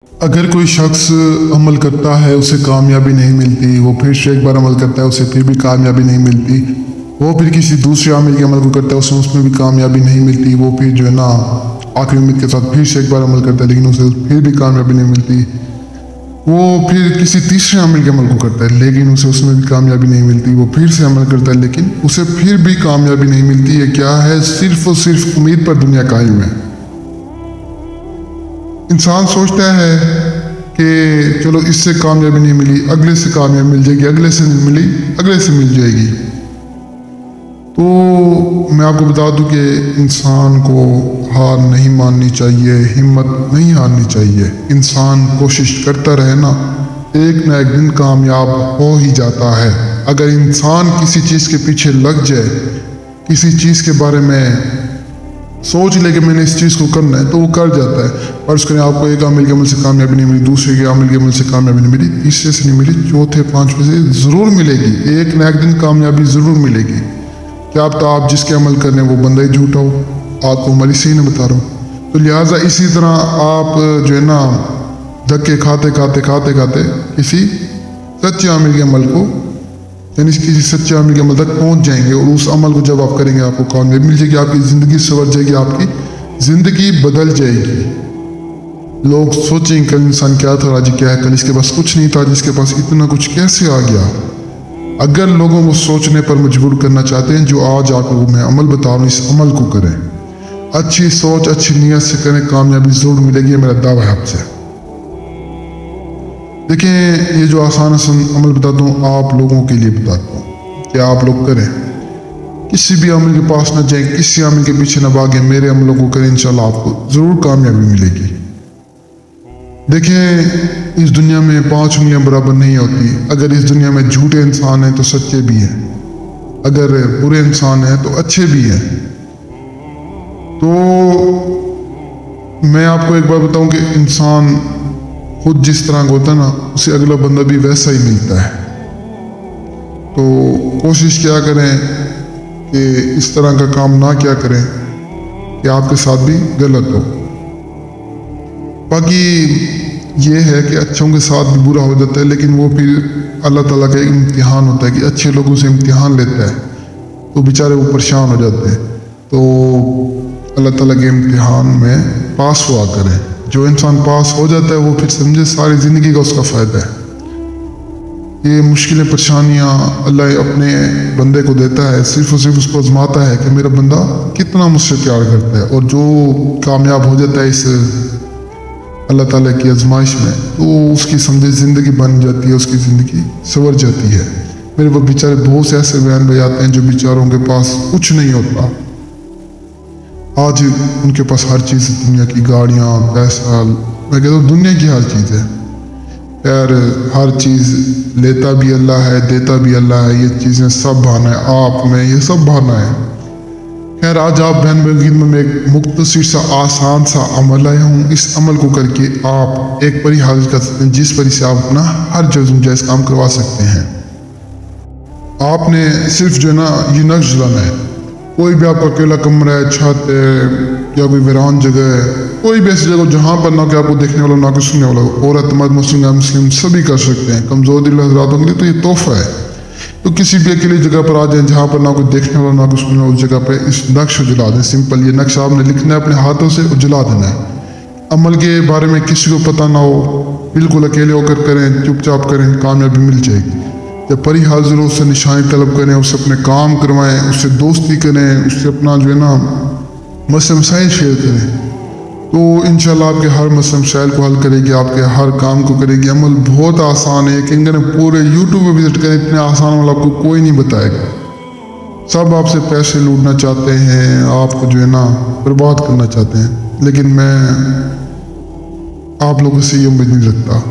अगर कोई शख्स अमल करता है उसे कामयाबी नहीं मिलती, वो फिर से एक बार अमल करता है उसे फिर भी कामयाबी नहीं मिलती, वो फिर किसी दूसरे आमिल के अमल को करता है उसमें भी कामयाबी नहीं मिलती, वो फिर जो है ना आखिरी उम्मीद के साथ फिर से एक बार अमल करता है लेकिन उसे फिर भी कामयाबी नहीं मिलती, वो फिर किसी तीसरे आमिल के अमल को करता है लेकिन उसे उसमें भी कामयाबी नहीं मिलती, वो फिर से अमल करता है लेकिन उसे फिर भी कामयाबी नहीं मिलती। ये क्या है? सिर्फ और सिर्फ उम्मीद पर दुनिया कायम है। इंसान सोचता है कि चलो इससे कामयाबी नहीं मिली, अगले से कामयाबी मिल जाएगी, अगले से नहीं मिली, अगले से मिल जाएगी। तो मैं आपको बता दूं कि इंसान को हार नहीं माननी चाहिए, हिम्मत नहीं हारनी चाहिए। इंसान कोशिश करता रहे ना एक दिन कामयाब हो ही जाता है। अगर इंसान किसी चीज़ के पीछे लग जाए, किसी चीज़ के बारे में सोच ले कि मैंने इस चीज़ को करना है तो वो कर जाता है। और उसके आपको एक आमिल के अमल से कामयाबी नहीं मिली, दूसरे के आमिल के अमल से कामयाबी नहीं मिली, तीसरे से नहीं मिली, चौथे पांचवें से ज़रूर मिलेगी। एक न एक दिन कामयाबी ज़रूर मिलेगी। क्या आप जिसके अमल करने वो बंदा ही झूठा हो? आपको मरी से ही नहीं बता रहा हूँ। तो लिहाजा इसी तरह आप जो है ना धक्के खाते खाते खाते खाते किसी सच्चे आमिल के अमल को यानी किसी सच्चे आमिल के अमल तक पहुंच जाएंगे और उस अमल को जब आप करेंगे आपको कामयाबी मिल जाएगी, आपकी ज़िंदगी संवर जाएगी, आपकी ज़िंदगी बदल जाएगी। लोग सोचेंगे कल इंसान क्या था, आज क्या है, कल इसके पास कुछ नहीं था, जिसके पास इतना कुछ कैसे आ गया। अगर लोगों को सोचने पर मजबूर करना चाहते हैं, जो आज आपको मैं अमल बता रहा हूँ इस अमल को करें, अच्छी सोच अच्छी नीयत से करें, कामयाबी ज़रूर मिलेगी, मेरा दावा है आपसे। देखें ये जो आसान अमल बताता हूँ आप लोगों के लिए बताता हूँ कि आप लोग करें, किसी भी अमल के पास न जाएं, किसी अमल के पीछे न भागें, मेरे अमलों को करें, इंशाल्लाह आपको ज़रूर कामयाबी मिलेगी। देखें इस दुनिया में 5 उंगलियां बराबर नहीं होती। अगर इस दुनिया में झूठे इंसान हैं तो सच्चे भी हैं, अगर बुरे इंसान हैं तो अच्छे भी हैं। तो मैं आपको एक बार बताऊं कि इंसान खुद जिस तरह का होता है ना उसे अगला बंदा भी वैसा ही मिलता है। तो कोशिश क्या करें कि इस तरह का काम ना क्या करें कि आपके साथ भी गलत हो। बाकी ये है कि अच्छों के साथ भी बुरा हो जाता है, लेकिन वो फिर अल्लाह ताला का एक इम्तिहान होता है कि अच्छे लोगों से इम्तिहान लेता है तो बेचारे वो परेशान हो जाते हैं। तो अल्लाह ताला के इम्तिहान में पास हुआ करें। जो इंसान पास हो जाता है वो फिर समझे सारी ज़िंदगी का उसका फ़ायदा है। ये मुश्किलें परेशानियाँ अल्लाह अपने बंदे को देता है, सिर्फ और सिर्फ उसको आजमाता है कि मेरा बंदा कितना मुझसे प्यार करता है। और जो कामयाब हो जाता है इस अल्लाह ताला की आजमाइश में तो उसकी समझे ज़िंदगी बन जाती है, उसकी ज़िंदगी संवर जाती है। मेरे वो बेचारे बहुत से ऐसे बयान बन जाते हैं जो बेचारों के पास कुछ नहीं होता, आज उनके पास हर चीज़, दुनिया की गाड़ियाँ, पैसा, मैं कहता हूँ दुनिया की हर चीज़ है यार, हर चीज़ लेता भी अल्लाह है, देता भी अल्लाह है, ये चीज़ें सब बहाना है, आप में ये सब बहाना है। खैर आज आप बहन बगीद में एक मुख्तसर सा आसान सा अमल आया हूँ। इस अमल को करके आप एक परी हाजिर कर सकते हैं जिस परी से आप अपना हर जायज़ काम करवा सकते हैं। आपने सिर्फ जो है ना ये नक्श जलाना है। कोई भी आपका अकेला कमरा है, छत है या कोई वीरान जगह है, कोई भी ऐसी जगह जहाँ पर ना कि आपको देखने वाला ना कि सुनने वाला, औरत मर्द मुस्लिम सभी कर सकते हैं। कमज़ोर दिल हज़रातों के लिए तो ये तोहफा है। तो किसी भी अकेली जगह पर आ जाए जहाँ पर ना कोई देखने वाला ना कोई सुनने वाला, उस जगह पर इस नक्श को जला दें। सिंपल ये नक्श आपने लिखना है अपने हाथों से और जला देना है। अमल के बारे में किसी को पता ना हो, बिल्कुल अकेले होकर करें, चुपचाप करें, कामयाबी मिल जाएगी। जब परी हाजिर हो उससे निशानी तलब करें, उससे अपने काम करवाएं, उससे दोस्ती करें, उससे अपना जो है ना मसले मसाइल शेयर करें, तो इंशाल्लाह आपके हर मसले मसाइल को हल करेगी, आपके हर काम को करेगी। अमल बहुत आसान है, कहेंगे ना पूरे यूट्यूब पे विजिट करें, इतने आसान अमल आपको कोई नहीं बताएगा। सब आपसे पैसे लूटना चाहते हैं, आपको जो है ना बर्बाद करना चाहते हैं, लेकिन मैं आप लोगों से ये उम्मीद नहीं रखता।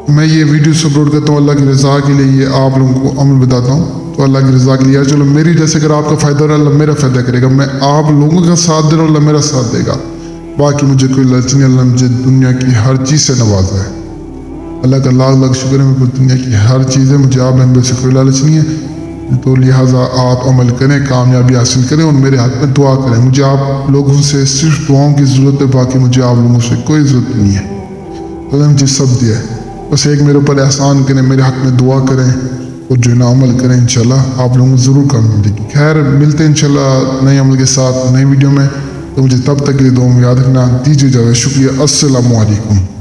मैं ये वीडियो अपलोड करता हूँ अल्लाह की रज़ा के लिए, ये आप लोगों को अमल बताता हूँ तो अल्लाह की रज़ा के लिए। यार चलो मेरी जैसे अगर आपका फ़ायदा रहा अल्लाह मेरा फ़ायदा करेगा, मैं आप लोगों का साथ दे रहा हूँ अल्लाह मेरा साथ देगा। बाकी मुझे कोई लालच नहीं, अल्लाह मुझे दुनिया की हर चीज़ से नवाजा है। अल्लाह का लाख लाख शुक्र है, मेरे को दुनिया की हर चीज़ है, मुझे आप बहन से कोई लालच नहीं है। तो लिहाजा आप अमल करें, कामयाबी हासिल करें और मेरे हाथ में दुआ करें। मुझे आप लोगों से सिर्फ दुआओं की ज़रूरत है, बाकी मुझे आप लोगों से कोई ज़रूरत नहीं है। تو نے مجھے سب دیا ہے. بس ایک میرے اوپر احسان کریں, میرے حق میں دعا کریں اور جو ہے نا عمل کریں. انشاءاللہ آپ لوگوں کو ضرور کامیابی ملے گی. خیر ملتے ہیں انشاءاللہ نئے عمل کے ساتھ نئی ویڈیو میں. تو مجھے تب تک کے لیے دعا میں یاد رکھنا. دیجیے اجازت. شکریہ. السلام علیکم.